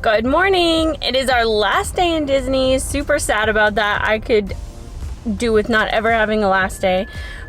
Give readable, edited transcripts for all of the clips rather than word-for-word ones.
Good morning. It is our last day in Disney. Super sad about that. I could do with not ever having a last day,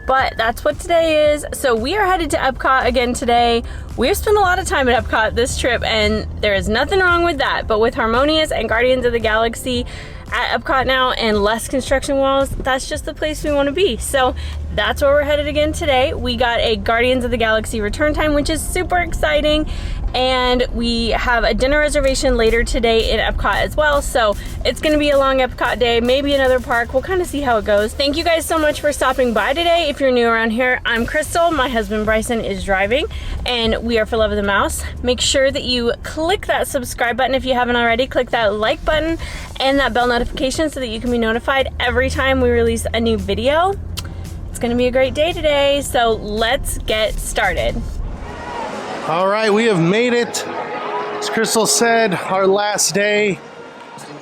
but that's what today is. So we are headed to Epcot again today. We've spent a lot of time at Epcot this trip, and there is nothing wrong with that. But with Harmonious and Guardians of the Galaxy at Epcot now and less construction walls, that's just the place we want to be. So that's where we're headed again today. We got a Guardians of the Galaxy return time, which is super exciting. And we have a dinner reservation later today in Epcot as well. So it's gonna be a long Epcot day, maybe another park. We'll kind of see how it goes. Thank you guys so much for stopping by today. If you're new around here, I'm Crystal. My husband Bryson is driving, and we are for Love of the Mouse. Make sure that you click that subscribe button if you haven't already. Click that like button and that bell notification so that you can be notified every time we release a new video. It's gonna be a great day today, so let's get started. All right, we have made it. As Crystal said, our last day.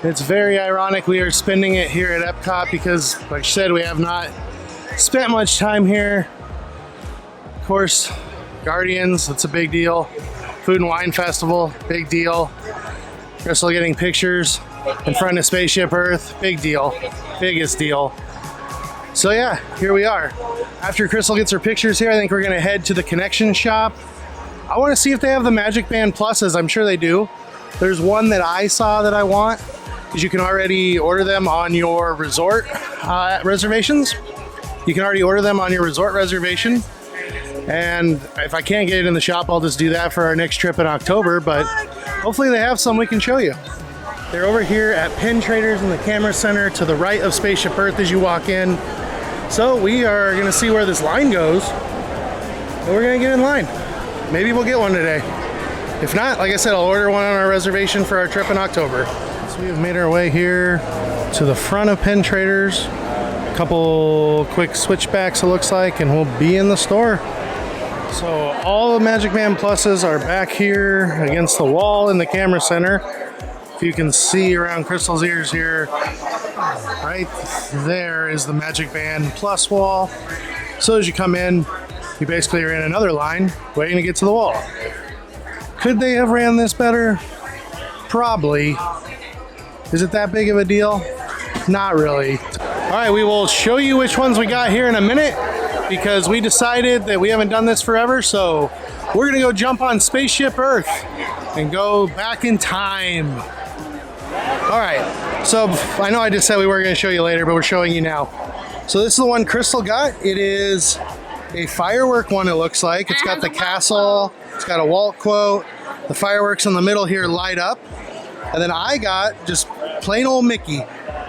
It's very ironic we are spending it here at Epcot because, like she said, we have not spent much time here. Of course, Guardians, it's a big deal. Food and Wine Festival, big deal. Crystal getting pictures in front of Spaceship Earth, big deal, biggest deal. So yeah, here we are. After Crystal gets her pictures here, I think we're gonna head to the Connection shop. I want to see if they have the MagicBand Pluses. I'm sure they do. There's one that I saw that I want, because you can already order them on your resort reservations. You can already order them on your resort reservation. And if I can't get it in the shop, I'll just do that for our next trip in October, but hopefully they have some we can show you. They're over here at Penn Traders in the camera center to the right of Spaceship Earth as you walk in. So we are going to see where this line goes, and we're going to get in line. Maybe we'll get one today. If not, like I said, I'll order one on our reservation for our trip in October. So we have made our way here to the front of Penn Traders. A couple quick switchbacks it looks like, and we'll be in the store. So all the MagicBand Pluses are back here against the wall in the camera center. If you can see around Crystal's ears here, right there is the MagicBand Plus wall. So as you come in, you basically are in another line waiting to get to the wall. Could they have ran this better? Probably. Is it that big of a deal? Not really. All right, we will show you which ones we got here in a minute because we decided that we haven't done this forever, so we're gonna go jump on Spaceship Earth and go back in time. All right, so I know I just said we were gonna show you later, but we're showing you now. So this is the one Crystal got. It is a firework one, it looks like. It's got the castle, it's got a Walt quote. The fireworks in the middle here light up. And then I got just plain old Mickey.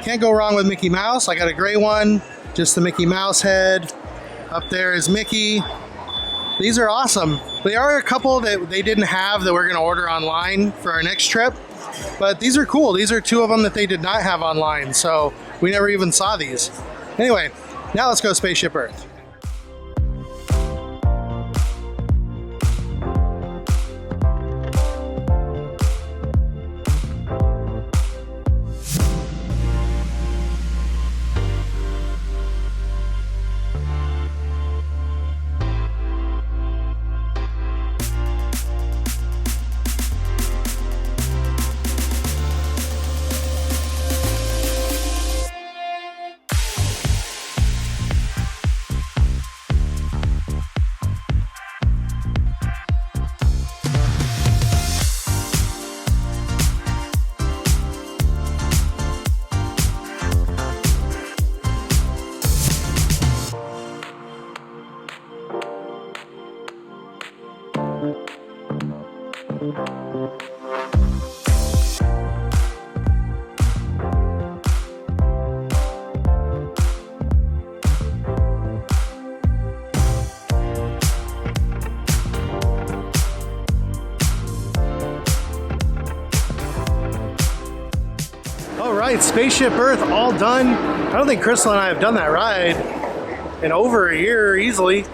Can't go wrong with Mickey Mouse. I got a gray one, just the Mickey Mouse head. Up there is Mickey. These are awesome. There are a couple that they didn't have that we're gonna order online for our next trip. But these are cool. These are two of them that they did not have online, so we never even saw these. Anyway, now let's go Spaceship Earth. All right, Spaceship Earth all done. I don't think Crystal and I have done that ride in over a year easily.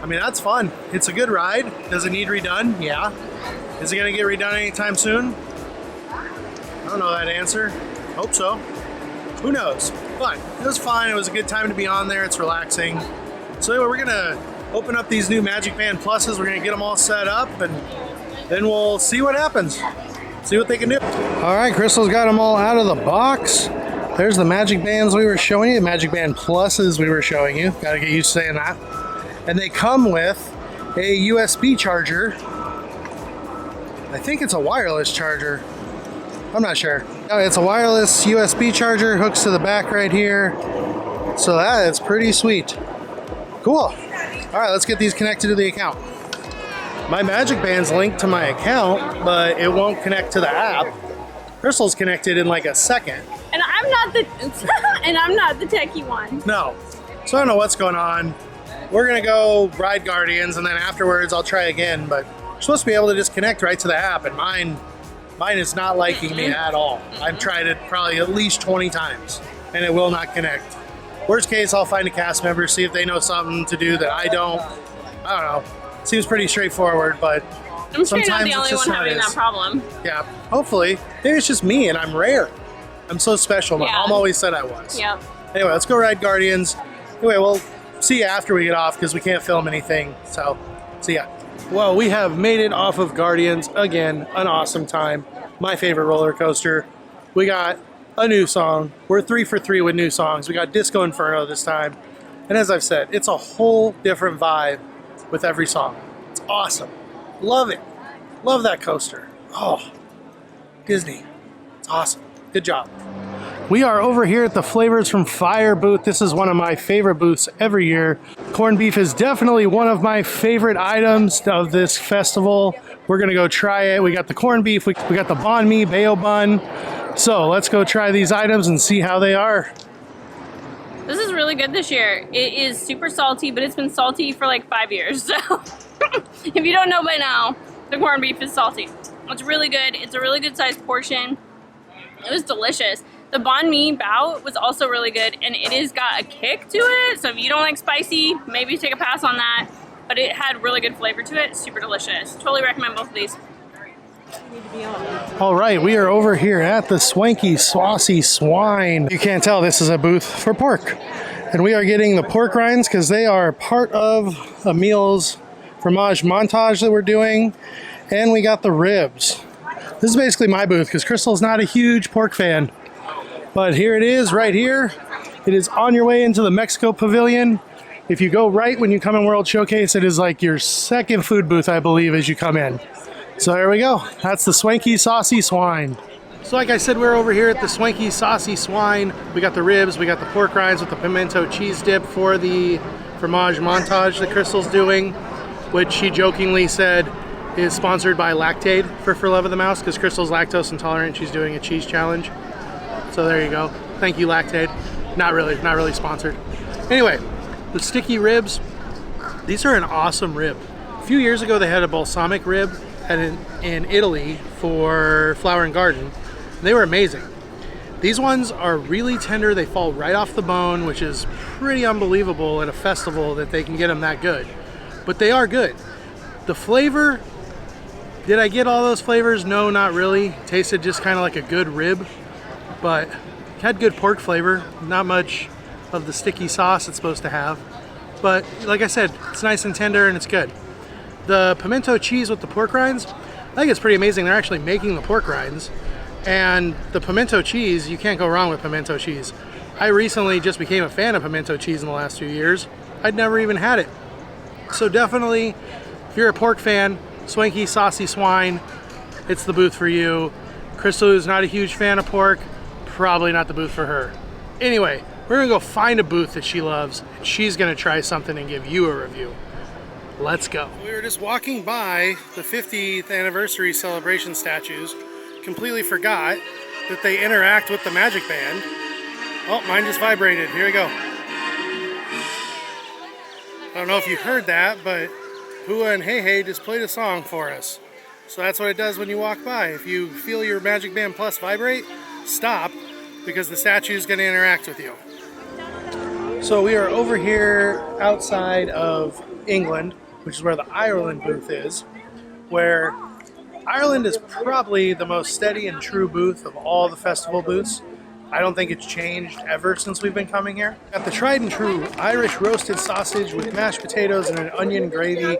I mean, that's fun. It's a good ride. Does it need redone? Yeah. Is it gonna get redone anytime soon? I don't know that answer. Hope so. Who knows? But it was fun. It was a good time to be on there. It's relaxing. So anyway, we're gonna open up these new MagicBand Pluses. We're gonna get them all set up and then we'll see what happens. see what they can do. All right, Crystal's got them all out of the box. There's the Magic Bands we were showing you, the Magic Band Pluses we were showing you. Gotta get used to saying that. And they come with a USB charger. I think it's a wireless charger. I'm not sure. No, it's a wireless USB charger, hooks to the back right here. So that is pretty sweet. Cool. All right, let's get these connected to the account. My Magic Band's linked to my account, but it won't connect to the app. Crystal's connected in like a second. And I'm not the techie one. No. So I don't know what's going on. We're gonna go ride Guardians, and then afterwards I'll try again, but we're supposed to be able to just connect right to the app, and mine is not liking me at all. I've tried it probably at least 20 times, and it will not connect. Worst case, I'll find a cast member, see if they know something to do that I don't. I don't know. Seems pretty straightforward, but I'm sure you're not sometimes the it's only just one how it having is. that problem. Yeah, hopefully. Maybe it's just me, and I'm rare. I'm so special. My mom always said I was. Yeah. Anyway, let's go ride Guardians. Anyway, we'll see you after we get off because we can't film anything. So, see ya. Well, we have made it off of Guardians. Again, an awesome time. My favorite roller coaster. We got a new song. We're 3 for 3 with new songs. We got Disco Inferno this time. And as I've said, it's a whole different vibe with every song. It's awesome. Love it. Love that coaster. Oh, Disney. It's awesome. Good job. We are over here at the Flavors from Fire booth. This is one of my favorite booths every year. Corned beef is definitely one of my favorite items of this festival. We're gonna go try it. We got the corned beef, we got the banh mi bayo bun. So let's go try these items and see how they are. This is really good this year. It is super salty, but it's been salty for like 5 years. So if you don't know by now, the corned beef is salty. It's really good. It's a really good sized portion. It was delicious. The banh mi bao was also really good, and it has got a kick to it. So if you don't like spicy, maybe take a pass on that. But it had really good flavor to it. Super delicious. Totally recommend both of these. All right, we are over here at the Swanky Saucy Swine. You can't tell this is a booth for pork. And we are getting the pork rinds because they are part of a meals fromage montage that we're doing. And we got the ribs. This is basically my booth because Crystal's not a huge pork fan. But here it is, right here. It is on your way into the Mexico Pavilion. If you go right when you come in World Showcase, it is like your second food booth, I believe, as you come in. So there we go. That's the Swanky Saucy Swine. So like I said, we're over here at the Swanky Saucy Swine. We got the ribs, we got the pork rinds with the pimento cheese dip for the fromage montage that Crystal's doing, which she jokingly said is sponsored by Lactaid for Love of the Mouse, because Crystal's lactose intolerant. She's doing a cheese challenge. So there you go. Thank you, Lactaid. Not really sponsored. Anyway, the sticky ribs, these are an awesome rib. A few years ago, they had a balsamic rib in Italy for Flower and Garden. They were amazing. These ones are really tender. They fall right off the bone, which is pretty unbelievable at a festival that they can get them that good. But they are good. The flavor, did I get all those flavors? No, not really. Tasted just kind of like a good rib. But had good pork flavor, not much of the sticky sauce it's supposed to have. But like I said, it's nice and tender and it's good. The pimento cheese with the pork rinds, I think it's pretty amazing. They're actually making the pork rinds. And the pimento cheese, you can't go wrong with pimento cheese. I recently just became a fan of pimento cheese in the last few years. I'd never even had it. So definitely, if you're a pork fan, Swanky Saucy Swine, it's the booth for you. Crystal is not a huge fan of pork. Probably not the booth for her. Anyway, we're gonna go find a booth that she loves, and she's gonna try something and give you a review. Let's go. We were just walking by the 50th anniversary celebration statues, completely forgot that they interact with the Magic Band. Oh, mine just vibrated. Here we go. I don't know if you heard that, but Hua and Hey Hey just played a song for us. So that's what it does when you walk by. If you feel your Magic Band Plus vibrate, stop, because the statue is going to interact with you. So we are over here outside of England, which is where the Ireland booth is, where Ireland is probably the most steady and true booth of all the festival booths. I don't think it's changed ever since we've been coming here. Got the tried and true Irish roasted sausage with mashed potatoes and an onion gravy.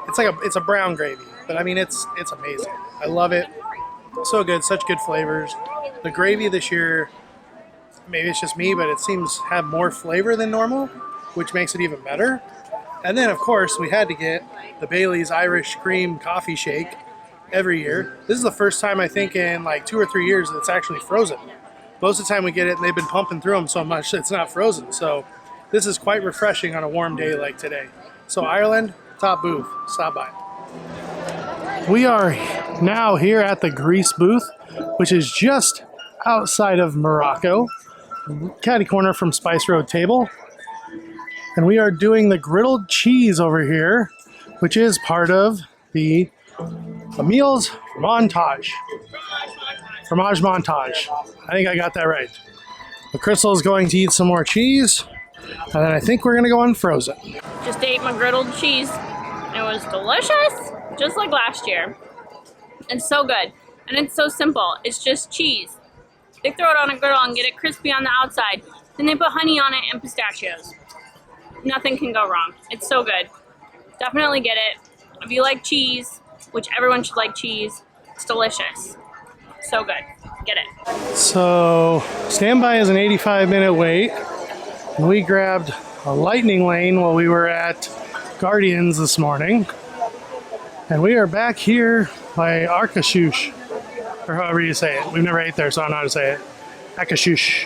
It's a brown gravy, but I mean it's amazing. I love it. So good, such good flavors. The gravy this year, maybe it's just me, but it seems to have more flavor than normal, which makes it even better. And then, of course, we had to get the Bailey's Irish Cream Coffee Shake every year. This is the first time, I think, in like 2 or 3 years that it's actually frozen. Most of the time we get it, and they've been pumping through them so much that it's not frozen. So this is quite refreshing on a warm day like today. So Ireland, top booth. Stop by. We are now here at the Greece booth, which is just outside of Morocco, catty corner from Spice Road Table. And we are doing the griddled cheese over here, which is part of the meals montage. Fromage montage. I think I got that right. The Crystal is going to eat some more cheese, and then I think we're going to go unfrozen. Just ate my griddled cheese. It was delicious, just like last year. It's so good, and it's so simple. It's just cheese. They throw it on a griddle and get it crispy on the outside. Then they put honey on it and pistachios. Nothing can go wrong. It's so good. Definitely get it. If you like cheese, which everyone should like cheese, it's delicious. So good. Get it. So, standby is an 85-minute wait. And we grabbed a lightning lane while we were at Guardians this morning. And we are back here by Arkashush, or however you say it. We've never ate there, so I don't know how to say it. Akashush.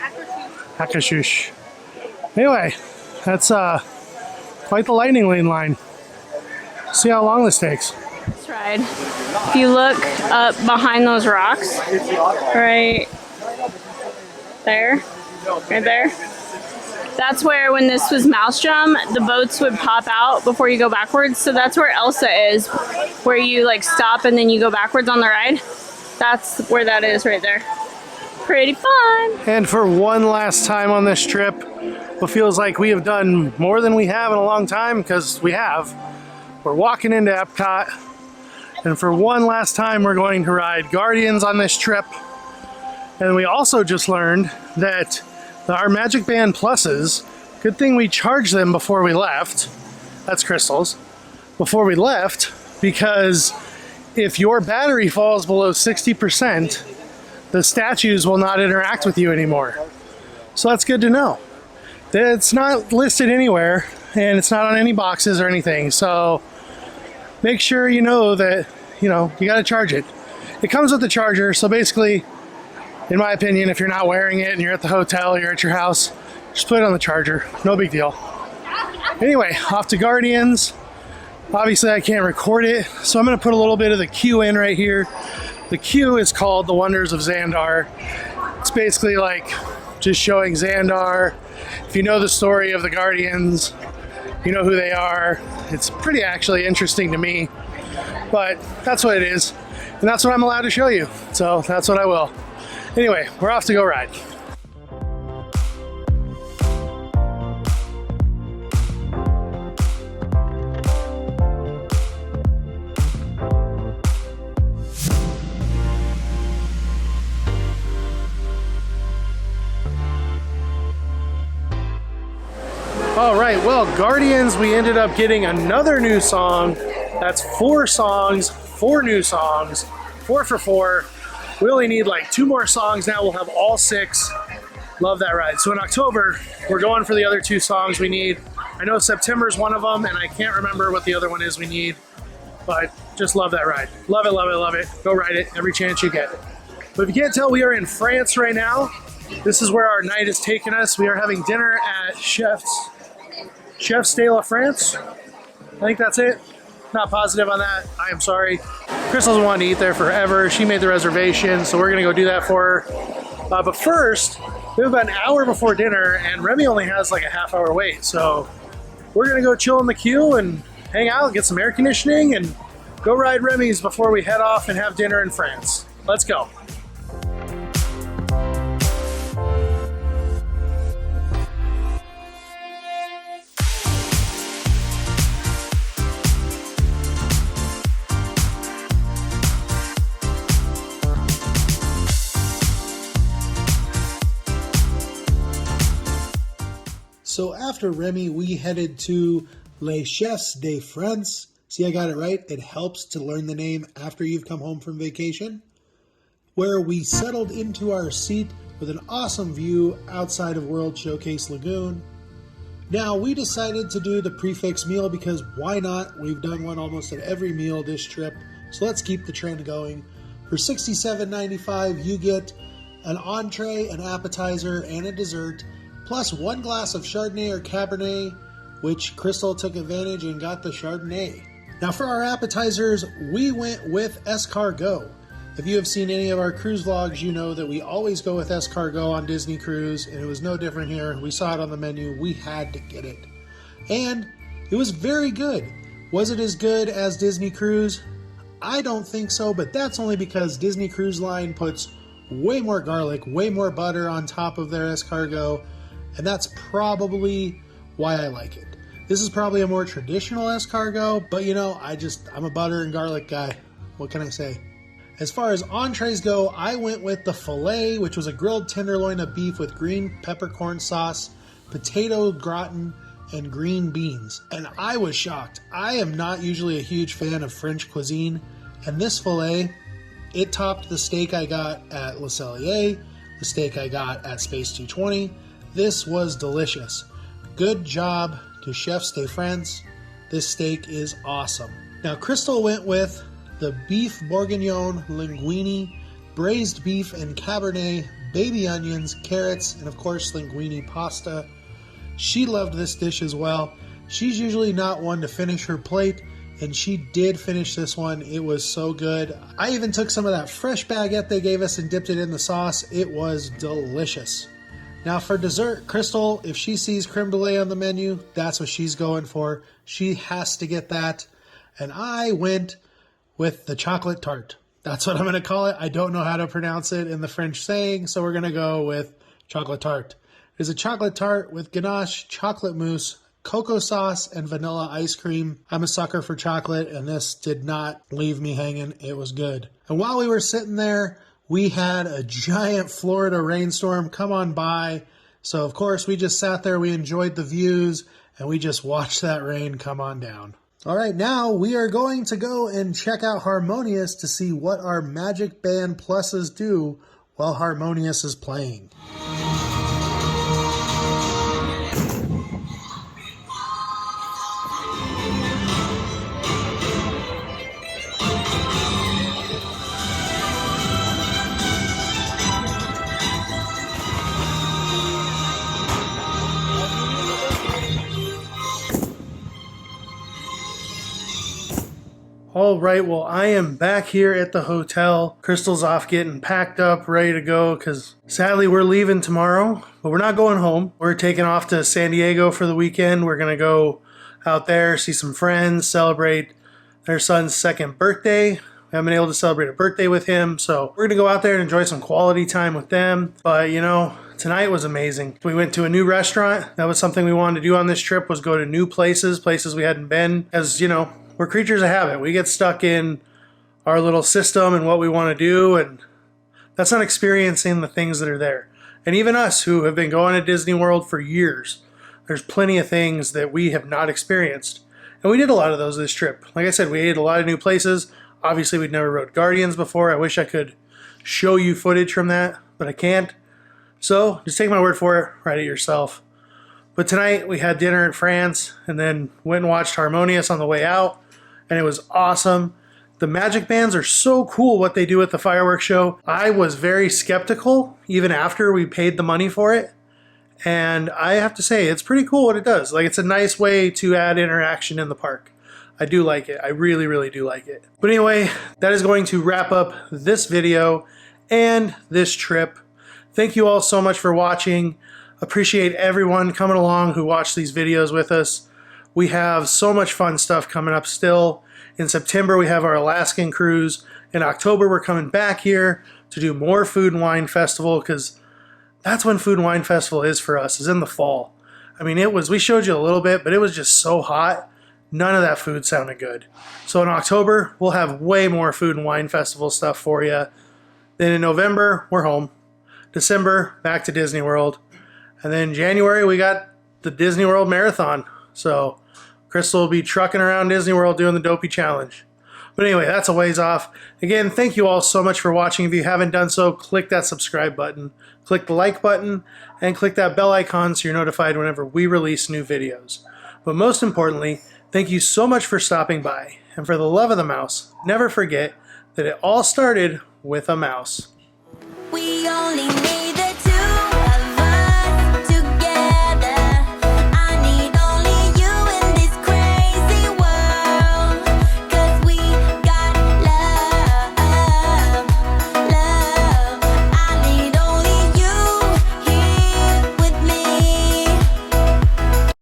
Akashush. Anyway, that's quite the lightning lane line. See how long this takes. That's right. If you look up behind those rocks, right there, that's where, when this was Maelstrom, the boats would pop out before you go backwards. So that's where Elsa is, where you like stop and then you go backwards on the ride. That's where that is right there. Pretty fun. And for one last time on this trip, it feels like we have done more than we have in a long time, because we have. We're walking into Epcot, and for one last time we're going to ride Guardians on this trip. And we also just learned that our MagicBand Pluses, good thing we charged them before we left, that's Crystal's, before we left, because if your battery falls below 60%, the statues will not interact with you anymore. So that's good to know. It's not listed anywhere, and it's not on any boxes or anything, so make sure you know that, you gotta charge it. It comes with the charger, so basically, in my opinion, if you're not wearing it and you're at the hotel, you're at your house, just put it on the charger. No big deal. Anyway, off to Guardians. Obviously, I can't record it, so I'm gonna put a little bit of the cue in right here. The cue is called The Wonders of Xandar. It's basically like just showing Xandar. If you know the story of the Guardians, you know who they are. It's pretty actually interesting to me, but that's what it is. And that's what I'm allowed to show you. So that's what I will. Anyway, we're off to go ride. All right, well, Guardians, we ended up getting another new song. That's 4 songs, 4 new songs, 4 for 4. We only need like 2 more songs now. We'll have all 6. Love that ride. So in October, we're going for the other 2 songs we need. I know September's one of them, and I can't remember what the other one is we need, but just love that ride. Love it, love it, love it. Go ride it every chance you get. But if you can't tell, we are in France right now. This is where our night is taking us. We are having dinner at Chef's de la France. I think that's it. Not positive on that. I am sorry. Crystal's wanted to eat there forever. She made the reservation, so we're gonna go do that for her. But first, we have about an hour before dinner, and Remy only has like a half-hour wait. So we're gonna go chill in the queue and hang out, get some air conditioning, and go ride Remy's before we head off and have dinner in France. Let's go. So after Remy, we headed to Les Chefs de France. See, I got it right. It helps to learn the name after you've come home from vacation. where we settled into our seat with an awesome view outside of World Showcase Lagoon. Now, we decided to do the prefix meal because why not? We've done one almost at every meal this trip, so let's keep the trend going. For $67.95, you get an entree, an appetizer, and a dessert, plus 1 glass of Chardonnay or Cabernet, which Crystal took advantage and got the Chardonnay. Now for our appetizers, we went with escargot. If you have seen any of our cruise vlogs, you know that we always go with escargot on Disney Cruise, and it was no different here. We saw it on the menu, we had to get it. And it was very good. Was it as good as Disney Cruise? I don't think so, but that's only because Disney Cruise Line puts way more garlic, way more butter on top of their escargot, and that's probably why I like it. This is probably a more traditional escargot, but you know, I'm a butter and garlic guy. What can I say? As far as entrees go, I went with the filet, which was a grilled tenderloin of beef with green peppercorn sauce, potato gratin, and green beans. And I was shocked. I am not usually a huge fan of French cuisine, and this filet, it topped the steak I got at Le Cellier, the steak I got at Space 220. This was delicious. Good job to Chef Stay France. This steak is awesome. Now, Crystal went with the beef bourguignon linguine, braised beef and Cabernet, baby onions, carrots, and of course linguine pasta. She loved this dish as well. She's usually not one to finish her plate, and she did finish this one. It was so good. I even took some of that fresh baguette they gave us and dipped it in the sauce. It was delicious. Now for dessert, Crystal, if she sees creme brulee on the menu, that's what she's going for. She has to get that. And I went with the chocolate tart. That's what I'm going to call it. I don't know how to pronounce it in the French saying, so we're going to go with chocolate tart. It's a chocolate tart with ganache, chocolate mousse, cocoa sauce, and vanilla ice cream. I'm a sucker for chocolate, and this did not leave me hanging. It was good. And while we were sitting there, we had a giant Florida rainstorm come on by. So, of course, we just sat there, we enjoyed the views, and we just watched that rain come on down. All right, now we are going to go and check out Harmonious to see what our MagicBand pluses do while Harmonious is playing. All right, well, I am back here at the hotel. Crystal's off getting packed up, ready to go, because sadly we're leaving tomorrow, but we're not going home. We're taking off to San Diego for the weekend. We're going to go out there, see some friends, celebrate their son's 2nd birthday. We haven't been able to celebrate a birthday with him, so we're going to go out there and enjoy some quality time with them. But, you know, tonight was amazing. We went to a new restaurant. That was something we wanted to do on this trip, was go to new places we hadn't been. As, you know, we're creatures of habit. We get stuck in our little system and what we want to do, and that's not experiencing the things that are there. And even us who have been going to Disney World for years, there's plenty of things that we have not experienced. And we did a lot of those this trip. Like I said, we ate a lot of new places. Obviously, we'd never rode Guardians before. I wish I could show you footage from that, but I can't. So just take my word for it, write it yourself. But tonight we had dinner in France and then went and watched Harmonious on the way out. And it was awesome. The magic bands are so cool what they do at the fireworks show. I was very skeptical even after we paid the money for it. And I have to say, it's pretty cool what it does. Like, it's a nice way to add interaction in the park. I do like it. I really, really do like it. But anyway, that is going to wrap up this video and this trip. Thank you all so much for watching. Appreciate everyone coming along who watched these videos with us. We have so much fun stuff coming up still. In September, we have our Alaskan cruise. In October, we're coming back here to do more Food and Wine Festival, because that's when Food and Wine Festival is for us, is in the fall. I mean, we showed you a little bit, but it was just so hot. None of that food sounded good. So in October, we'll have way more Food and Wine Festival stuff for you. Then in November, we're home. December, back to Disney World. And then January, we got the Disney World Marathon. So Crystal will be trucking around Disney World doing the Dopey Challenge. But anyway, that's a ways off. Again, thank you all so much for watching. If you haven't done so, click that subscribe button, click the like button, and click that bell icon so you're notified whenever we release new videos. But most importantly, thank you so much for stopping by. And for the love of the mouse, never forget that it all started with a mouse. We only need